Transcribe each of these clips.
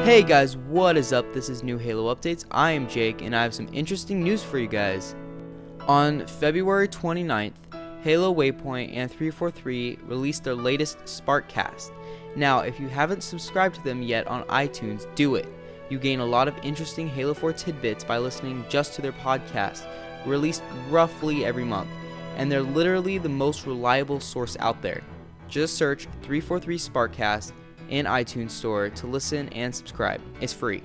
Hey guys, what is up? This is New Halo Updates. I am Jake, and I have some interesting news for you guys. On February 29th, Halo Waypoint and 343 released their latest SparkCast. Now, if you haven't subscribed to them yet on iTunes, do it. You gain a lot of interesting Halo 4 tidbits by listening just to their podcast, released roughly every month, and they're literally the most reliable source out there. Just search 343 SparkCast in iTunes Store to listen and subscribe. It's free.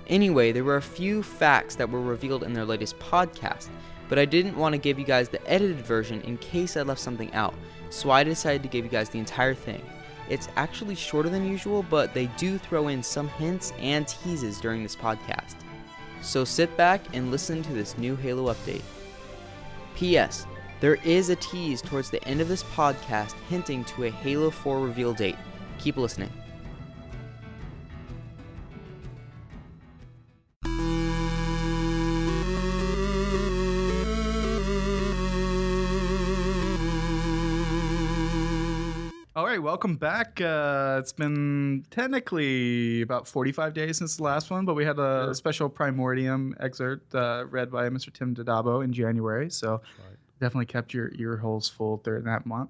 Anyway, there were a few facts that were revealed in their latest podcast, but I didn't want to give you guys the edited version in case I left something out, so I decided to give you guys the entire thing. It's actually shorter than usual, but they do throw in some hints and teases during this podcast. So sit back and listen to this new Halo update. P.S. There is a tease towards the end of this podcast hinting to a Halo 4 reveal date. Keep listening. All right, welcome back. It's been technically about 45 days since the last one, but we had a special Primordium excerpt read by Mr. Tim Dodabo in January, so definitely kept your ear holes full during that month.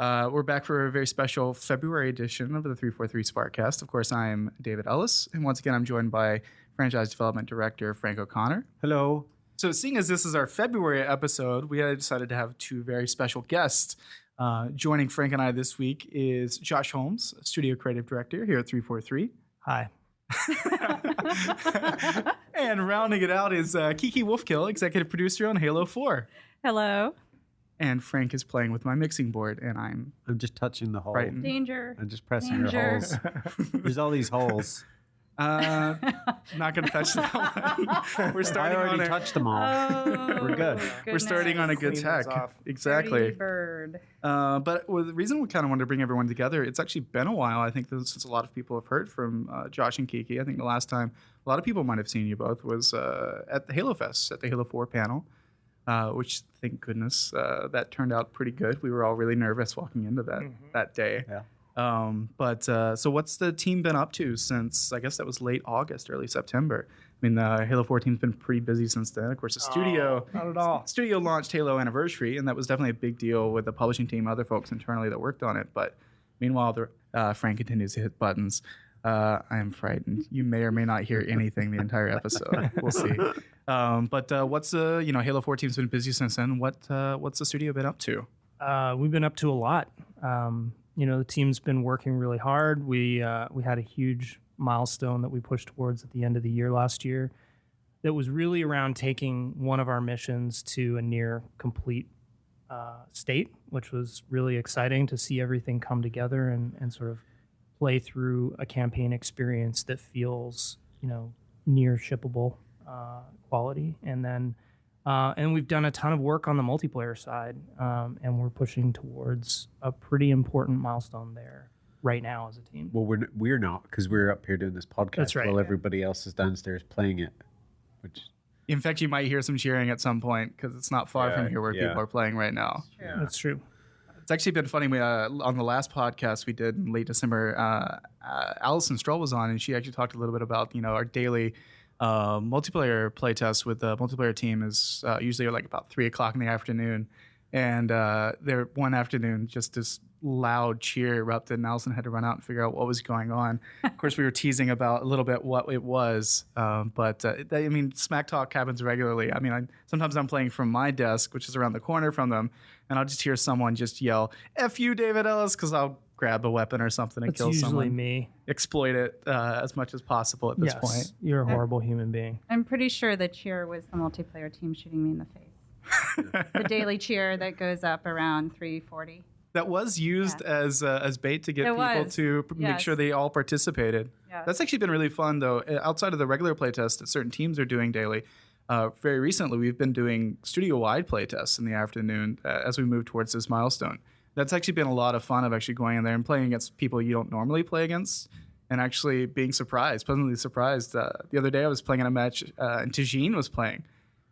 We're back for a very special February edition of the 343 SparkCast. Of course, I'm David Ellis, and once again, I'm joined by Franchise Development Director Frank O'Connor. Hello. So seeing as this is our February episode, we had decided to have two very special guests. Joining Frank and I this week is Josh Holmes, Studio Creative Director here at 343. Hi. And rounding it out is Kiki Wolfkill, Executive Producer on Halo 4. Hello. And Frank is playing with my mixing board, and I'm just touching the hole. frightened. Danger. I'm just pressing Danger. your holes. There's all these holes. Not going to touch that one. We're I starting already on touched them all. Oh, We're good. We're starting on a good Clean tack. those off. Exactly. Dirty bird. But the reason we kind of wanted to bring everyone together, it's actually been a while. I think since a lot of people have heard from Josh and Kiki. I think the last time a lot of people might have seen you both was at the Halo Fest, at the Halo 4 panel, which, thank goodness, that turned out pretty good. We were all really nervous walking into that day. Yeah. So what's the team been up to since, I guess that was late August, early September? I mean, the Halo 4 team's been pretty busy since then. Of course, the studio Not at all. studio launched Halo Anniversary, and that was definitely a big deal with the publishing team, other folks internally that worked on it. But meanwhile, Frank continues to hit buttons. I am frightened. You may or may not hear anything the entire episode. We'll see. But what's Halo 4 team's been busy since then. What's the studio been up to? We've been up to a lot. The team's been working really hard. We had a huge milestone that we pushed towards at the end of the year last year that was really around taking one of our missions to a near complete state, which was really exciting to see everything come together and sort of play through a campaign experience that feels, near shippable quality. And then and we've done a ton of work on the multiplayer side, and we're pushing towards a pretty important milestone there right now as a team. Well, we're not, because we're up here doing this podcast That's right, while yeah. everybody else is downstairs playing it. Which In fact, you might hear some cheering at some point because it's not far from here where people are playing right now. That's true. It's actually been funny. We, on the last podcast we did in late December, Allison Stroll was on, and she actually talked a little bit about our daily multiplayer playtest with the multiplayer team is usually like about 3:00 in the afternoon, and there one afternoon just this loud cheer erupted, and Allison had to run out and figure out what was going on. Of course, we were teasing about a little bit what it was, but smack talk happens regularly. I mean, sometimes I'm playing from my desk, which is around the corner from them, and I'll just hear someone just yell, "F you, David Ellis," because I'll grab a weapon or something and That's kill usually someone. me. Exploit it as much as possible at this Yes, point. you're a horrible human being. I'm pretty sure the cheer was the multiplayer team shooting me in the face. The daily cheer that goes up around 3:40. That was used as bait to get It people was. to make Yes. sure they all participated. Yes. That's actually been really fun, though. Outside of the regular playtest that certain teams are doing daily, very recently we've been doing studio-wide playtests in the afternoon as we move towards this milestone. That's actually been a lot of fun of actually going in there and playing against people you don't normally play against and actually being pleasantly surprised. The other day I was playing in a match and Tajin was playing.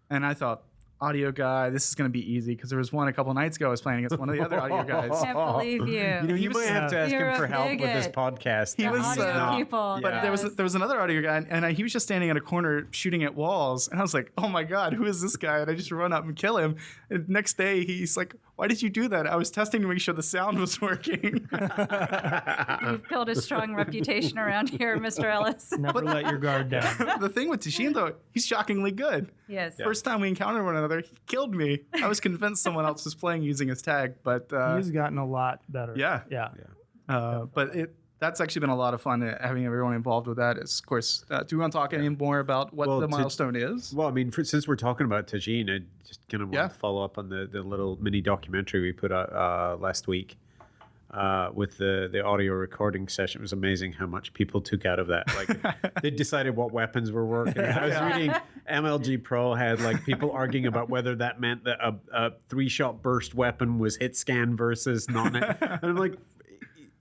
And I thought, audio guy. This is going to be easy because there was one a couple nights ago I was playing against one of the other audio guys. I can't believe you. You know, you might have to ask You're him a for help with this bigot. podcast. He The was, audio people. But there was another audio guy, and he was just standing in a corner shooting at walls, and I was like, "Oh my god, who is this guy?" And I just run up and kill him. And next day, he's like, "Why did you do that?" I was testing to make sure the sound was working. You've built a strong reputation around here, Mr. Ellis. Never let your guard down. The thing with Tashin, though, he's shockingly good. Yes. First time we encountered one another, he killed me. I was convinced someone else was playing using his tag, but He's gotten a lot better. yeah. But that's actually been a lot of fun having everyone involved with that. Is, of course, do we want to talk any more about what the milestone is? Well, I mean, since we're talking about Tajin, I just kind of want to follow up on the little mini documentary we put out last week with the audio recording session. It was amazing how much people took out of that. Like they decided what weapons were working. I was reading MLG Pro had like people arguing about whether that meant that a 3-shot burst weapon was hit scan versus non. And I'm like,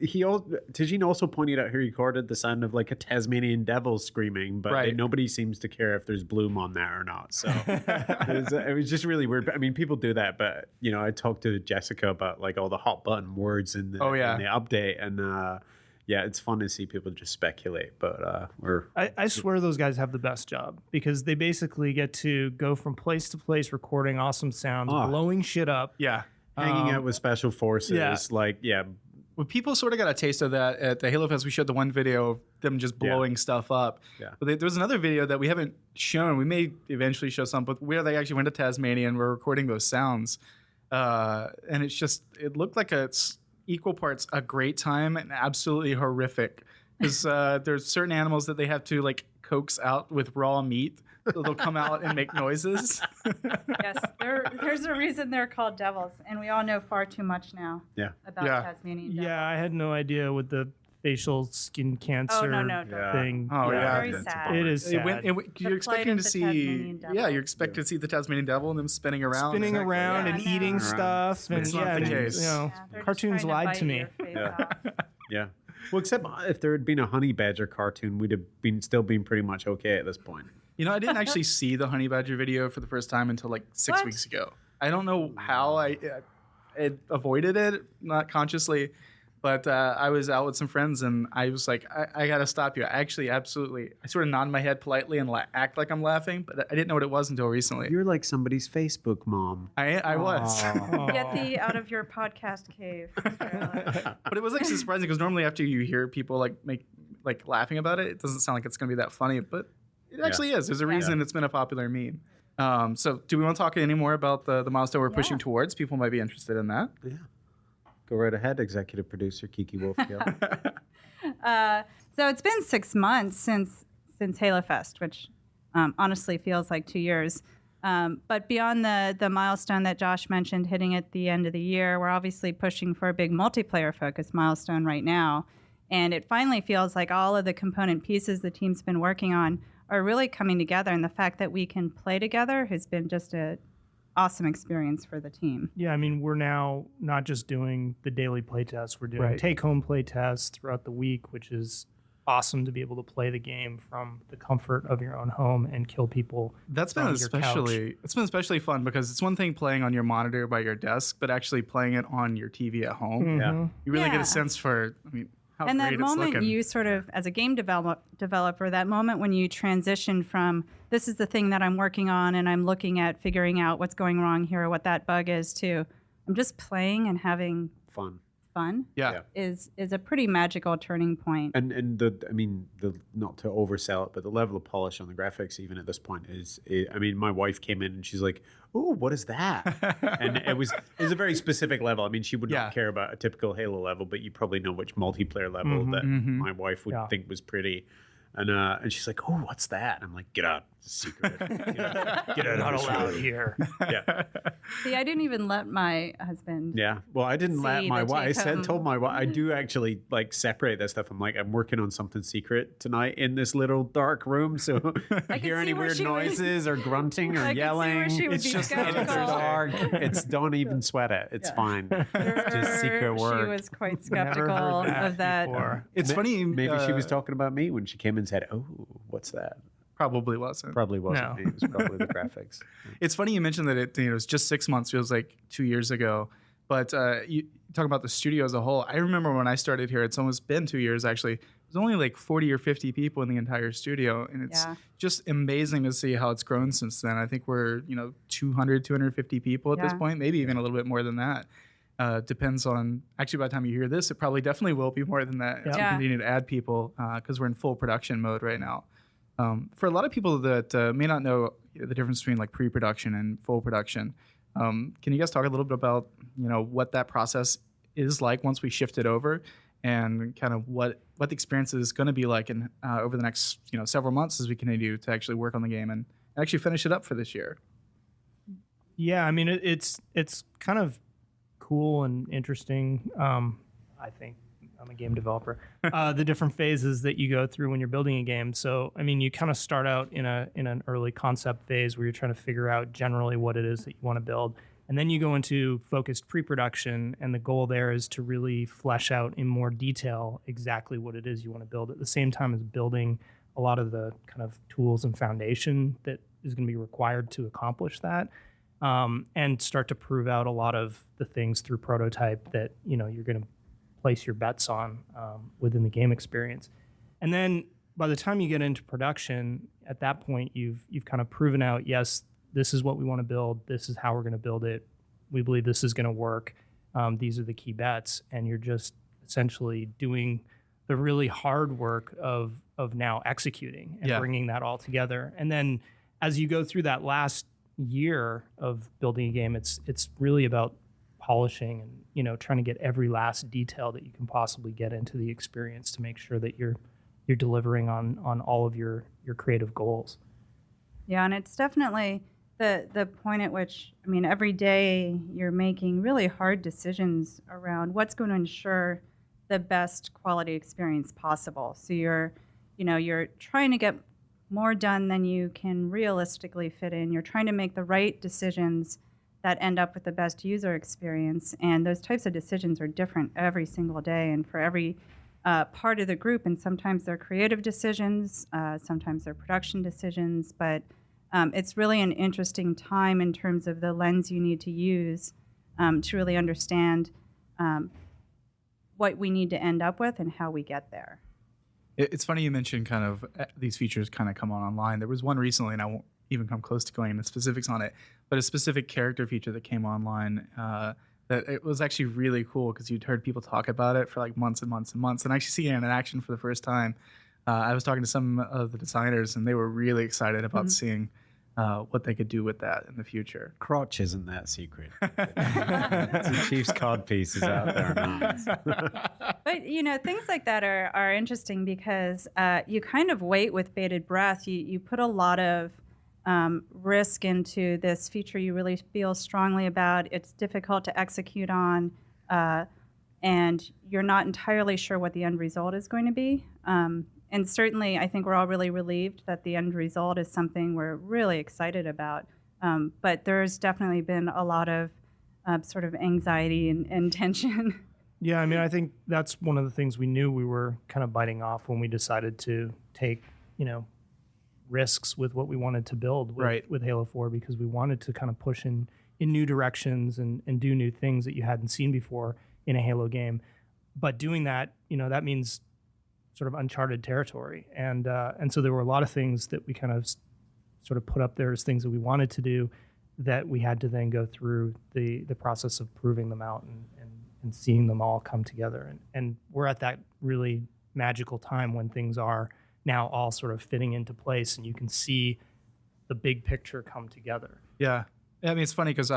Tajin also pointed out he recorded the sound of like a Tasmanian devil screaming, but nobody seems to care if there's bloom on there or not. So it was just really weird. I mean, people do that, but you know, I talked to Jessica about like all the hot button words in the update, and it's fun to see people just speculate. But I swear those guys have the best job because they basically get to go from place to place recording awesome sounds, blowing shit up. Yeah. Hanging out with special forces, Well, people sort of got a taste of that at the Halo Fest. We showed the one video of them just blowing stuff up. Yeah. But there was another video that we haven't shown. We may eventually show some, but where they actually went to Tasmania and were recording those sounds. And it looked like it's equal parts a great time and absolutely horrific. Because there's certain animals that they have to like coax out with raw meat. So they'll come out and make noises. Yes, there's a reason they're called devils, and we all know far too much now about Tasmanian devils. Yeah, I had no idea with the facial skin cancer thing. Oh, yeah. Very sad. It is sad. You're expecting to see, you're expecting to see the Tasmanian devil and them spinning around. And eating stuff. And It's not the case. You know, They're just cartoons trying lied bite to me. your face off. Yeah. Well, except if there had been a honey badger cartoon, we'd have still been pretty much okay at this point. You know, I didn't actually see the honey badger video for the first time until like 6 weeks ago. I don't know how I avoided it, not consciously, but I was out with some friends and I was like, I got to stop you. I sort of nod my head politely and act like I'm laughing, but I didn't know what it was until recently. You're like somebody's Facebook mom. I was. Get thee out of your podcast cave, Mr. Ellis. But it was actually surprising because normally after you hear people like laughing about it, it doesn't sound like it's going to be that funny, but it actually is. There's a reason it's been a popular meme. So do we want to talk any more about the milestone we're pushing towards? People might be interested in that. Yeah. Go right ahead, executive producer Kiki Wolfgill. So it's been 6 months since Halo Fest, which honestly feels like 2 years. But beyond the milestone that Josh mentioned hitting at the end of the year, we're obviously pushing for a big multiplayer-focused milestone right now. And it finally feels like all of the component pieces the team's been working on are really coming together. And the fact that we can play together has been just an awesome experience for the team. Yeah, I mean, we're now not just doing the daily play tests. We're doing take-home play tests throughout the week, which is awesome to be able to play the game from the comfort of your own home and kill people. It's been especially fun because it's one thing playing on your monitor by your desk, but actually playing it on your TV at home. Mm-hmm. You really get a sense for, how and great that it's moment looking. you sort of, as a game developer, that moment when you transition from this is the thing that I'm working on and I'm looking at figuring out what's going wrong here or what that bug is to I'm just playing and having Fun. is a pretty magical turning point. And the not to oversell it, but the level of polish on the graphics even at this point is my wife came in and she's like, "Oh, what is that?" And it was a very specific level. I mean, she would not care about a typical Halo level, but you probably know which multiplayer level that my wife would think was pretty. And she's like, "Oh, what's that?" And I'm like, "Get out, it's a secret. Get out, Not of this allowed room." here. Yeah. See, I didn't even let my husband. Yeah. Well, I didn't let See my the wife. take-home. Told my wife. I do actually like separate that stuff. I'm like, I'm working on something secret tonight in this little dark room. So if you hear see any where weird she would- noises or grunting or I could see yelling, where she would it's be just skeptical. dark. It's don't even sweat it. It's fine. It's just secret work. She was quite Never skeptical heard that of that. before. It's funny. Maybe she was talking about me when she came and said, "Oh, what's that?" Probably wasn't. Probably wasn't No. me. It was probably the graphics. It's funny you mentioned that it was just 6 months. Feels like 2 years ago. But you talk about the studio as a whole. I remember when I started here, it's almost been 2 years actually. There's only like 40 or 50 people in the entire studio. And it's just amazing to see how it's grown since then. I think we're, 200, 250 people at this point, maybe even a little bit more than that. Depends on, actually by the time you hear this, it probably definitely will be more than that as we continue to add people because we're in full production mode right now. For a lot of people that may not know the difference between like pre-production and full production, can you guys talk a little bit about, what that process is like once we shift it over and kind of what the experience is going to be like in over the next, several months as we continue to actually work on the game and actually finish it up for this year? Yeah, I mean, it's kind of cool and interesting. I think I'm a game developer. The different phases that you go through when you're building a game. So, I mean, you kind of start out in an early concept phase where you're trying to figure out generally what it is that you want to build. And then you go into focused pre-production, and the goal there is to really flesh out in more detail exactly what it is you want to build at the same time as building a lot of the kind of tools and foundation that is going to be required to accomplish that. And start to prove out a lot of the things through prototype that you're going to place your bets on within the game experience. And then by the time you get into production, at that point you've kind of proven out, yes, this is what we want to build, this is how we're going to build it, we believe this is going to work, these are the key bets, and you're just essentially doing the really hard work of now executing and bringing that all together. And then as you go through that last year of building a game, it's really about polishing and trying to get every last detail that you can possibly get into the experience to make sure that you're delivering on all of your creative goals. Yeah, and it's definitely the point at which, I mean, every day you're making really hard decisions around what's going to ensure the best quality experience possible. So you're trying to get more done than you can realistically fit in. You're trying to make the right decisions that end up with the best user experience. And those types of decisions are different every single day and for every part of the group. And sometimes they're creative decisions, sometimes they're production decisions. But it's really an interesting time in terms of the lens you need to use to really understand what we need to end up with and how we get there. It's funny you mentioned kind of these features kind of come online. There was one recently, and I won't even come close to going into specifics on it, but a specific character feature that came online that it was actually really cool because you'd heard people talk about it for like months and months and months, and actually seeing it in action for the first time. I was talking to some of the designers, and they were really excited about seeing what they could do with that in the future. Crotch isn't that secret. The Chief's cod piece is out there now. But, things like that are interesting because you kind of wait with bated breath. You put a lot of risk into this feature you really feel strongly about. It's difficult to execute on, and you're not entirely sure what the end result is going to be. And certainly, I think we're all really relieved that the end result is something we're really excited about. But there's definitely been a lot of sort of anxiety and tension. Yeah, I mean, I think that's one of the things we knew we were kind of biting off when we decided to take, risks with what we wanted to build with Halo 4, because we wanted to kind of push in new directions and do new things that you hadn't seen before in a Halo game. But doing that, that means sort of uncharted territory. And so there were a lot of things that we kind of sort of put up there as things that we wanted to do that we had to then go through the process of proving them out and seeing them all come together. And we're at that really magical time when things are now all sort of fitting into place and you can see the big picture come together. Yeah. I mean, it's funny because,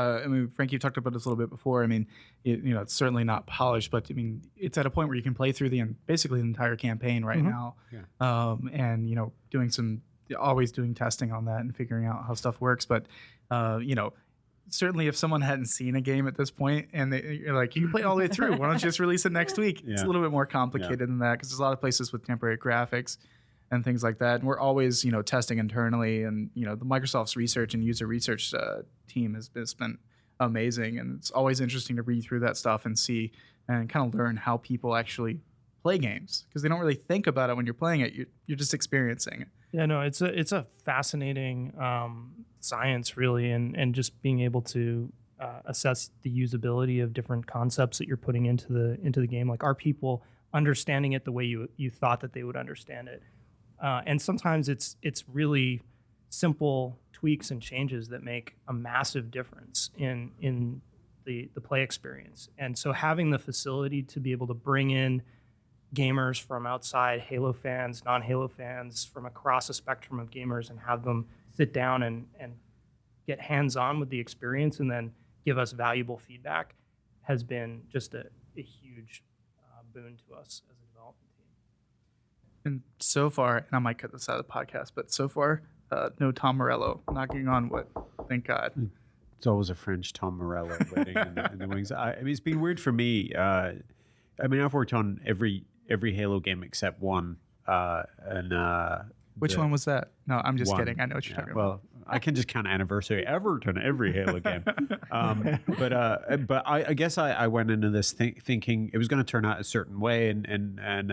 Frank, you talked about this a little bit before. I mean, it's certainly not polished, but I mean, it's at a point where you can play through basically the entire campaign right now. Yeah. And, always doing testing on that and figuring out how stuff works. But, certainly if someone hadn't seen a game at this point and you're like, you can play it all the way through, why don't you just release it next week? Yeah. It's a little bit more complicated than that because there's a lot of places with temporary graphics and things like that. And we're always, testing internally. And, the Microsoft's research and user research team has been amazing. And it's always interesting to read through that stuff and see and kind of learn how people actually play games because they don't really think about it when you're playing it. You're just experiencing it. Yeah, no, it's a fascinating science, really, and just being able to assess the usability of different concepts that you're putting into the game. Like, are people understanding it the way you thought that they would understand it? And sometimes it's really simple tweaks and changes that make a massive difference in the play experience. And so having the facility to be able to bring in gamers from outside, Halo fans, non-Halo fans, from across a spectrum of gamers, and have them sit down and get hands-on with the experience and then give us valuable feedback has been just a huge boon to us as a development team. And so far, and I might cut this out of the podcast, but so far, no Tom Morello knocking on wood. Thank God. It's always a French Tom Morello waiting in the wings. I mean, it's been weird for me. I mean, I've worked on every Halo game except one. Which one was that? No, I'm just kidding. I know what you're talking about. Well, I can just count anniversary. I've worked on every Halo game. But I guess I went into this thinking it was going to turn out a certain way, and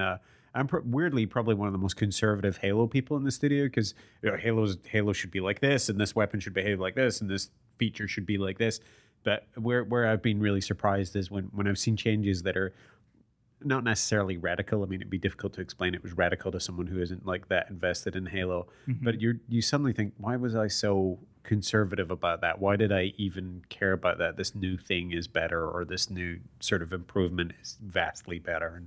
I'm weirdly probably one of the most conservative Halo people in the studio, because Halo should be like this, and this weapon should behave like this, and this feature should be like this. But where I've been really surprised is when I've seen changes that are not necessarily radical. I mean, it'd be difficult to explain it was radical to someone who isn't like that invested in Halo. Mm-hmm. But you suddenly think, why was I so conservative about that? Why did I even care about that? This new thing is better, or this new sort of improvement is vastly better,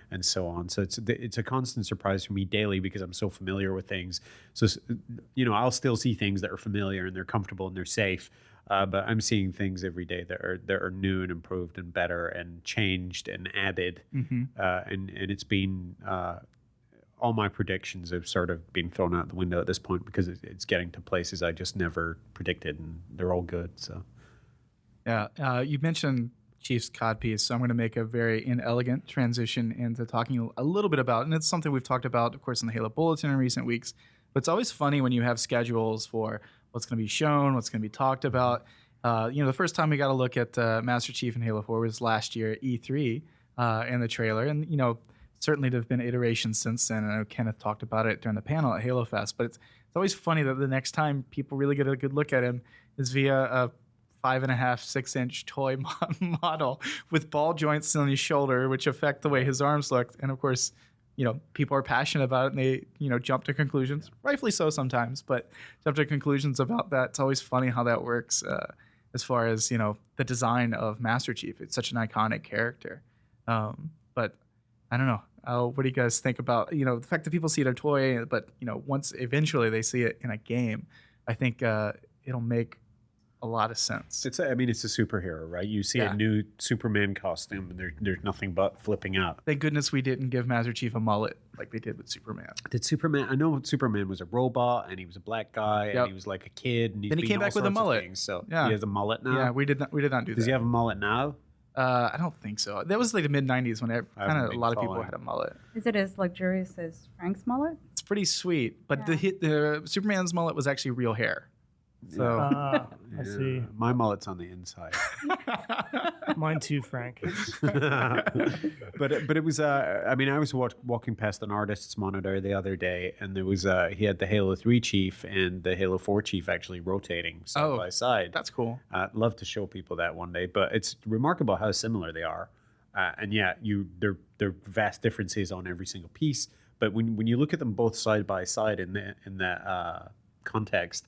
and so on. So it's a constant surprise for me daily, because I'm so familiar with things. So, I'll still see things that are familiar and they're comfortable and they're safe. But I'm seeing things every day that are new and improved and better and changed and added. Mm-hmm. And it's been all my predictions have sort of been thrown out the window at this point, because it's getting to places I just never predicted, and they're all good. So, yeah, you mentioned Chief's codpiece, so I'm going to make a very inelegant transition into talking a little bit about, and it's something we've talked about, of course, in the Halo Bulletin in recent weeks. But it's always funny when you have schedules for what's going to be shown, what's going to be talked about. The first time we got a look at Master Chief in Halo 4 was last year at E3 and the trailer. And, certainly there have been iterations since then. I know Kenneth talked about it during the panel at Halo Fest. But it's always funny that the next time people really get a good look at him is via a 5.5, 6-inch toy model with ball joints on his shoulder, which affect the way his arms look. And, of course, people are passionate about it, and they, jump to conclusions, rightfully so sometimes, but jump to conclusions about that. It's always funny how that works as far as, the design of Master Chief. It's such an iconic character. But I don't know. What do you guys think about, the fact that people see it as a toy, but, once eventually they see it in a game, I think it'll make a lot of sense. It's a superhero, right? You see a new Superman costume, and there's nothing but flipping out. Thank goodness we didn't give Master Chief a mullet like they did with Superman. Did Superman? I know Superman was a robot, and he was a black guy, and he was like a kid, and then he came back with a mullet. Things, so he has a mullet now. Yeah, we did not do that. Does he have a mullet now? I don't think so. That was like the mid '90s when a lot of people had a mullet. Is it as luxurious as Frank's mullet? It's pretty sweet, but the Superman's mullet was actually real hair. So I see. My mullet's on the inside. Mine too, Frank. but it was I was walking past an artist's monitor the other day, and there was he had the Halo 3 Chief and the Halo 4 Chief actually rotating side by side. That's cool. I'd love to show people that one day, but it's remarkable how similar they are. And they're vast differences on every single piece, but when you look at them both side by side in that context,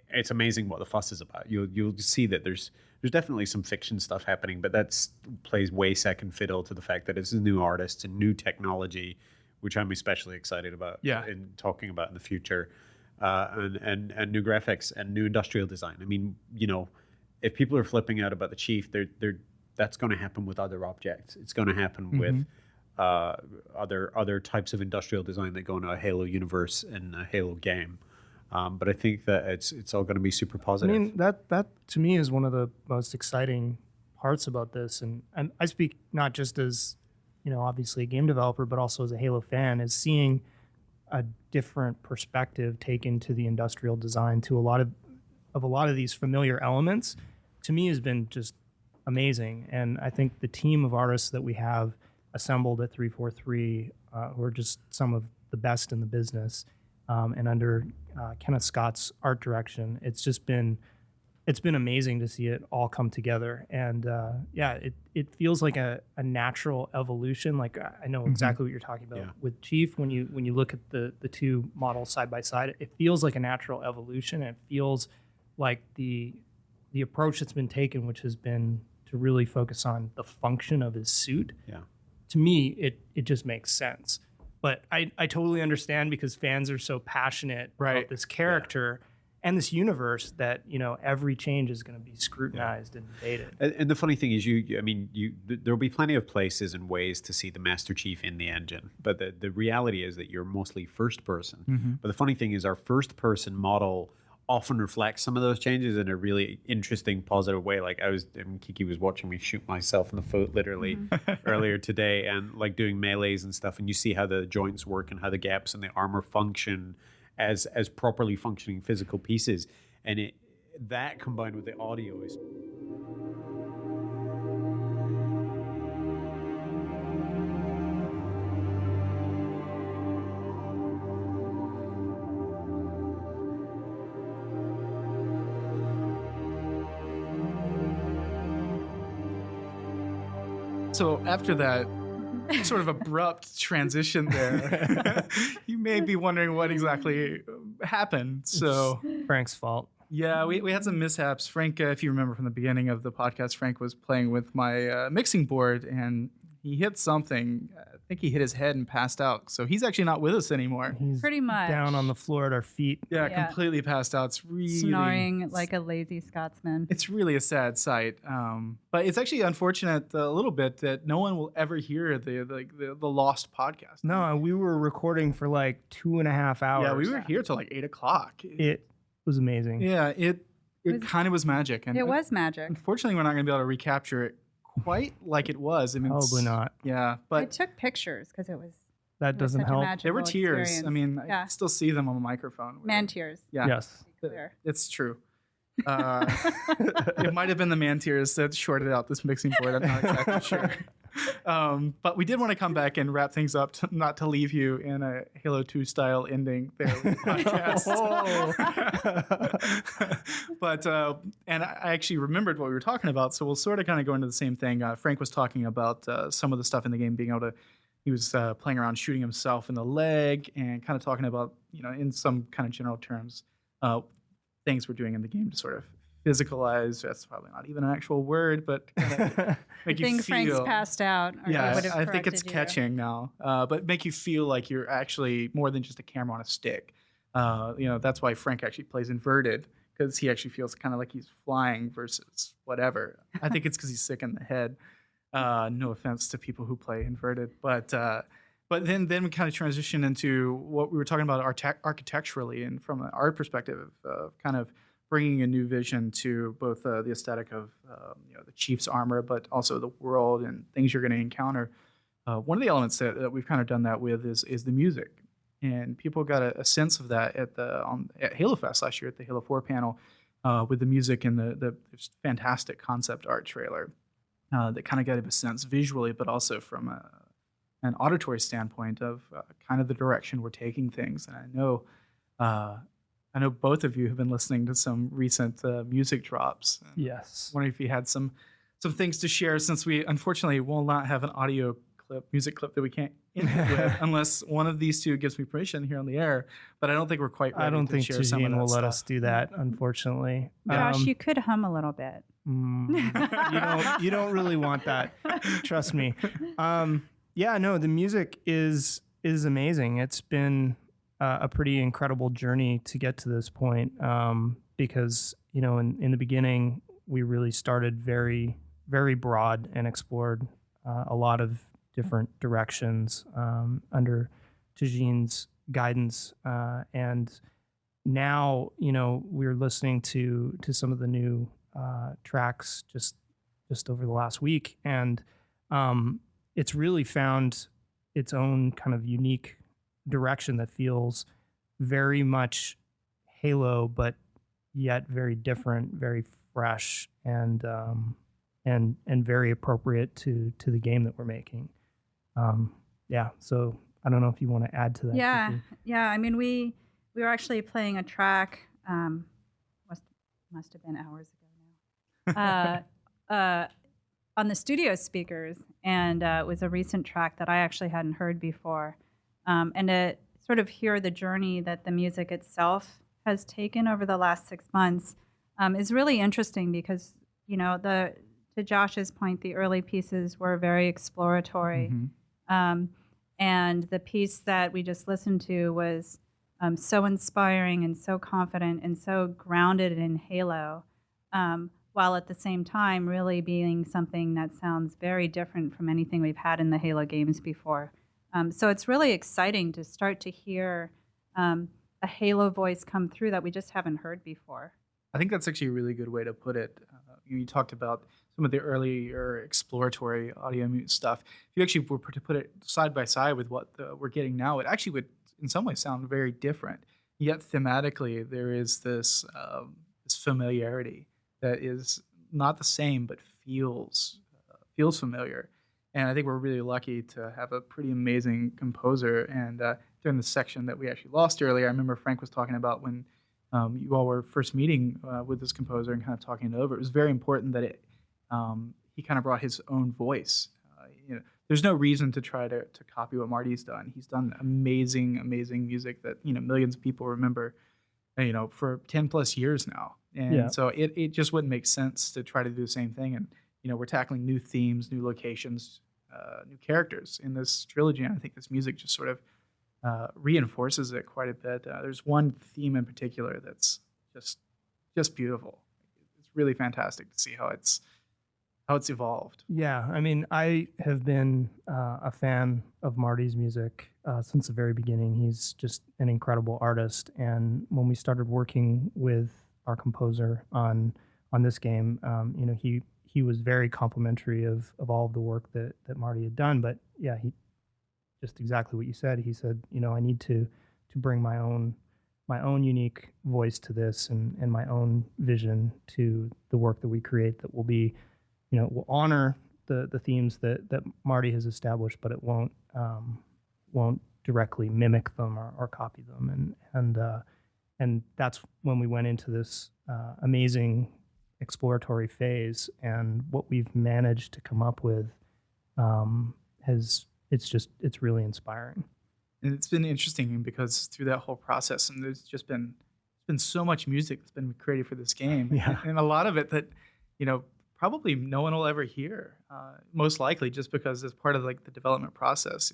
it's amazing what the fuss is about. You'll see that there's definitely some fiction stuff happening, but that plays way second fiddle to the fact that it's a new artist and new technology, which I'm especially excited about in talking about in the future, and new graphics and new industrial design. I mean, if people are flipping out about the Chief, that's going to happen with other objects. It's going to happen with other types of industrial design that go into a Halo universe and a Halo game. But I think that it's all going to be super positive. I mean, that to me is one of the most exciting parts about this, and I speak not just as obviously a game developer, but also as a Halo fan, is seeing a different perspective taken to the industrial design to a lot of these familiar elements. To me, has been just amazing, and I think the team of artists that we have assembled at 343, who are just some of the best in the business. And under Kenneth Scott's art direction, it's been amazing to see it all come together. And it feels like a natural evolution. Like I know exactly what you're talking about with Chief. When you look at the two models side by side, it feels like a natural evolution. And it feels like the approach that's been taken, which has been to really focus on the function of his suit. Yeah. To me, it just makes sense. But I totally understand, because fans are so passionate about this character and this universe that, every change is going to be scrutinized and debated. And the funny thing is, there'll be plenty of places and ways to see the Master Chief in the engine. But the reality is that you're mostly first person. Mm-hmm. But the funny thing is, our first person model often reflects some of those changes in a really interesting, positive way. Like Kiki was watching me shoot myself in the foot literally earlier today, and like doing melees and stuff, and you see how the joints work and how the gaps in the armor function as properly functioning physical pieces. And that combined with the audio is... So after that sort of abrupt transition there, you may be wondering what exactly happened. So Frank's fault. Yeah, we had some mishaps. Frank, if you remember from the beginning of the podcast, Frank was playing with my mixing board, and he hit something. I think he hit his head and passed out. So he's actually not with us anymore. He's pretty much down on the floor at our feet. Yeah, completely passed out. It's really snoring like a lazy Scotsman. It's really a sad sight. But it's actually unfortunate a little bit that no one will ever hear the lost podcast. No, we were recording for like 2.5 hours. Yeah, we were here till like 8 o'clock. It was amazing. Yeah, it kind of was magic. And it was magic. Unfortunately, we're not going to be able to recapture it quite like it was. I mean, probably not. Yeah, but I took pictures because it was. That doesn't help. There were tears. Experience. I mean, I still see them on the microphone. Man tears. Yeah. Yes. It's true. It might have been the man tears that shorted out this mixing board. I'm not exactly sure. But we did want to come back and wrap things up, not to leave you in a Halo 2 style ending there with the podcast. But and I actually remembered what we were talking about, so we'll sort of kind of go into the same thing. Frank was talking about some of the stuff in the game, being able to. He was playing around shooting himself in the leg and kind of talking about, in some kind of general terms, things we're doing in the game to sort of physicalize. That's probably not even an actual word, but kind of make you feel. Frank's passed out. Yeah, I think it's catching now. But make you feel like you're actually more than just a camera on a stick. That's why Frank actually plays inverted, because he actually feels kind of like he's flying versus whatever. I think it's because he's sick in the head. No offense to people who play inverted, but then we kind of transition into what we were talking about architecturally and from an art perspective of kind of bringing a new vision to both the aesthetic of the Chief's armor, but also the world and things you're going to encounter. One of the elements that we've kind of done that with is the music, and people got a sense of that at Halo Fest last year at the Halo 4 panel with the music and the fantastic concept art trailer. That kind of gave a sense visually, but also from an auditory standpoint of kind of the direction we're taking things. And I know both of you have been listening to some recent music drops. Yes. Wondering if you had some things to share, since we unfortunately will not have an music clip that we can't input with unless one of these two gives me permission here on the air. But I don't think we're quite ready. I don't to think share some of Tajin that will let stuff. us do that, unfortunately. Josh, you could hum a little bit. You don't really want that. Trust me. The music is amazing. It's been a pretty incredible journey to get to this point, because in the beginning we really started very, very broad and explored a lot of different directions under Tajin's guidance, and now we're listening to some of the new tracks just over the last week, and it's really found its own kind of unique direction that feels very much Halo, but yet very different, very fresh, and very appropriate to the game that we're making. Yeah, so I don't know if you want to add to that. Yeah, Kiki. yeah. I mean, we were actually playing a track. Must have been hours ago now. On the studio speakers, and it was a recent track that I actually hadn't heard before, and to sort of hear the journey that the music itself has taken over the last 6 months is really interesting because to Josh's point, the early pieces were very exploratory. And the piece that we just listened to was so inspiring and so confident and so grounded in Halo, while at the same time really being something that sounds very different from anything we've had in the Halo games before. So it's really exciting to start to hear a Halo voice come through that we just haven't heard before. I think that's actually a really good way to put it. You talked about some of the earlier exploratory audio stuff. If you actually were to put it side by side with what we're getting now, it actually would in some ways sound very different. Yet thematically, there is this familiarity that is not the same, but feels familiar. And I think we're really lucky to have a pretty amazing composer. And during the section that we actually lost earlier, I remember Frank was talking about when you all were first meeting with this composer and kind of talking it over. It was very important that he kind of brought his own voice. There's no reason to try to copy what Marty's done. He's done amazing music that millions of people remember, for 10 plus years now. And so it just wouldn't make sense to try to do the same thing. And we're tackling new themes, new locations, new characters in this trilogy. And I think this music just sort of reinforces it quite a bit. There's one theme in particular that's just beautiful. It's really fantastic to see how it's evolved. Yeah, I mean, I have been a fan of Marty's music since the very beginning. He's just an incredible artist, and when we started working with our composer on this game, he was very complimentary of all of the work that Marty had done. But yeah, he just exactly what you said. He said, I need to bring my own unique voice to this and my own vision to the work that we create that will be, will honor the themes that Marty has established, but it won't directly mimic them or copy them. And that's when we went into this amazing exploratory phase. And what we've managed to come up with it's really inspiring. And it's been interesting because through that whole process, and there's been so much music that's been created for this game, and a lot of it that probably no one will ever hear, most likely just because as part of like the development process,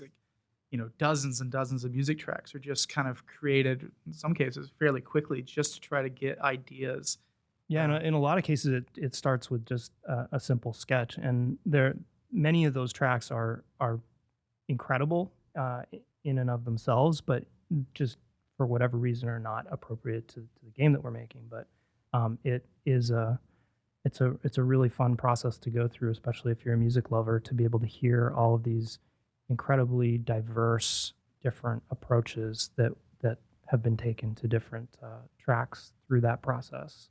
dozens and dozens of music tracks are just kind of created in some cases fairly quickly just to try to get ideas. Yeah, in a lot of cases, it starts with just a simple sketch, and many of those tracks are incredible in and of themselves, but just for whatever reason are not appropriate to the game that we're making. But it's a really fun process to go through, especially if you're a music lover, to be able to hear all of these incredibly diverse, different approaches that have been taken to different tracks through that process.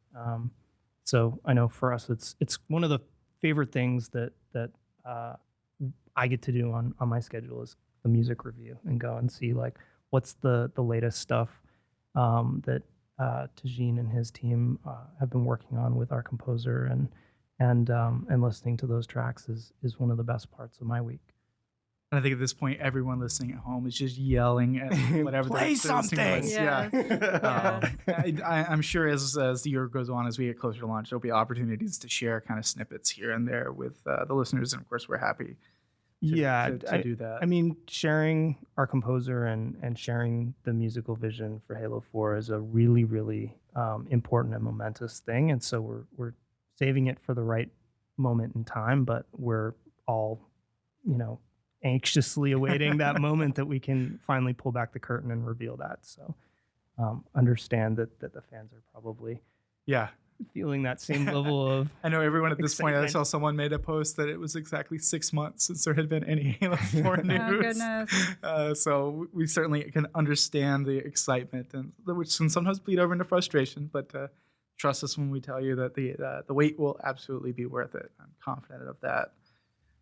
So I know for us, it's one of the favorite things that I get to do on my schedule is the music review and go and see like what's the latest stuff that Tajin and his team have been working on with our composer, and listening to those tracks is one of the best parts of my week. And I think at this point, everyone listening at home is just yelling at whatever play something. I'm sure as the year goes on, as we get closer to launch, there'll be opportunities to share kind of snippets here and there with the listeners, and of course, we're happy. To do that. I mean, sharing our composer and sharing the musical vision for Halo 4 is a really, really important and momentous thing. And so we're saving it for the right moment in time, but we're all, anxiously awaiting that moment that we can finally pull back the curtain and reveal that. So understand that the fans are probably feeling that same level of I know everyone at this excitement. point. I saw someone made a post that it was exactly 6 months since there had been any Halo 4 news. Oh, goodness. So we certainly can understand the excitement, and which can sometimes bleed over into frustration. But trust us when we tell you that the wait will absolutely be worth it. I'm confident of that.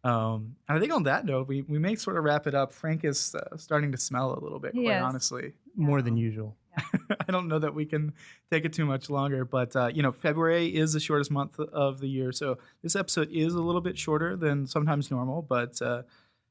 And I think on that note, we may sort of wrap it up. Frank is starting to smell a little bit, quite Yes. honestly. More than usual. I don't know that we can take it too much longer, but February is the shortest month of the year, so this episode is a little bit shorter than sometimes normal, but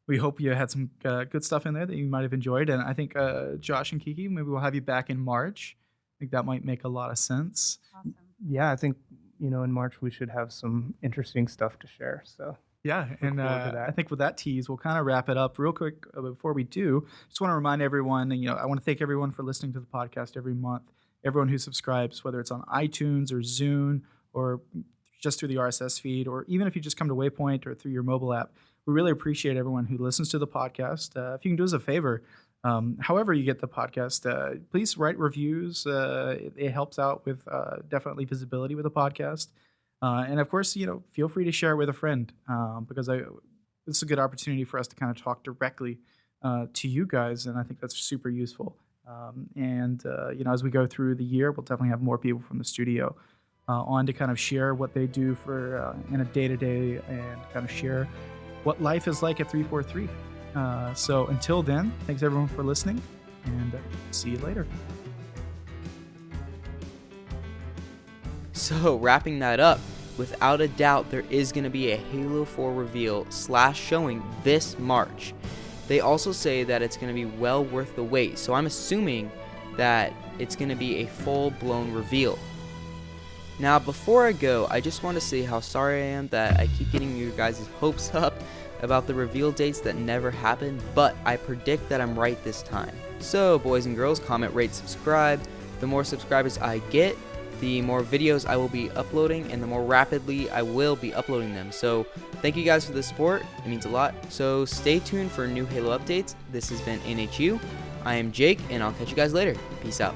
we hope you had some good stuff in there that you might have enjoyed. And I think Josh and Kiki, maybe we'll have you back in March. I think that might make a lot of sense. Awesome. Yeah, I think in March we should have some interesting stuff to share. So Yeah, and forward to that. I think with that tease, we'll kind of wrap it up real quick. Before we do, just want to remind everyone, and I want to thank everyone for listening to the podcast every month. Everyone who subscribes, whether it's on iTunes or Zune or just through the RSS feed, or even if you just come to Waypoint or through your mobile app, we really appreciate everyone who listens to the podcast. If you can do us a favor, however you get the podcast, please write reviews. It helps out with definitely visibility with the podcast. And of course, feel free to share it with a friend because this is a good opportunity for us to kind of talk directly to you guys, and I think that's super useful. As we go through the year, we'll definitely have more people from the studio on to kind of share what they do for in a day-to-day and kind of share what life is like at 343. So until then, thanks everyone for listening, and see you later. So, wrapping that up, without a doubt, there is going to be a Halo 4 reveal / showing this March. They also say that it's going to be well worth the wait, so I'm assuming that it's going to be a full-blown reveal. Now, before I go, I just want to say how sorry I am that I keep getting you guys' hopes up about the reveal dates that never happen, but I predict that I'm right this time. So, boys and girls, comment, rate, subscribe. The more subscribers I get, the more videos I will be uploading, and the more rapidly I will be uploading them. So thank you guys for the support. It means a lot. So stay tuned for new Halo updates. This has been NHU. I am Jake, and I'll catch you guys later. Peace out.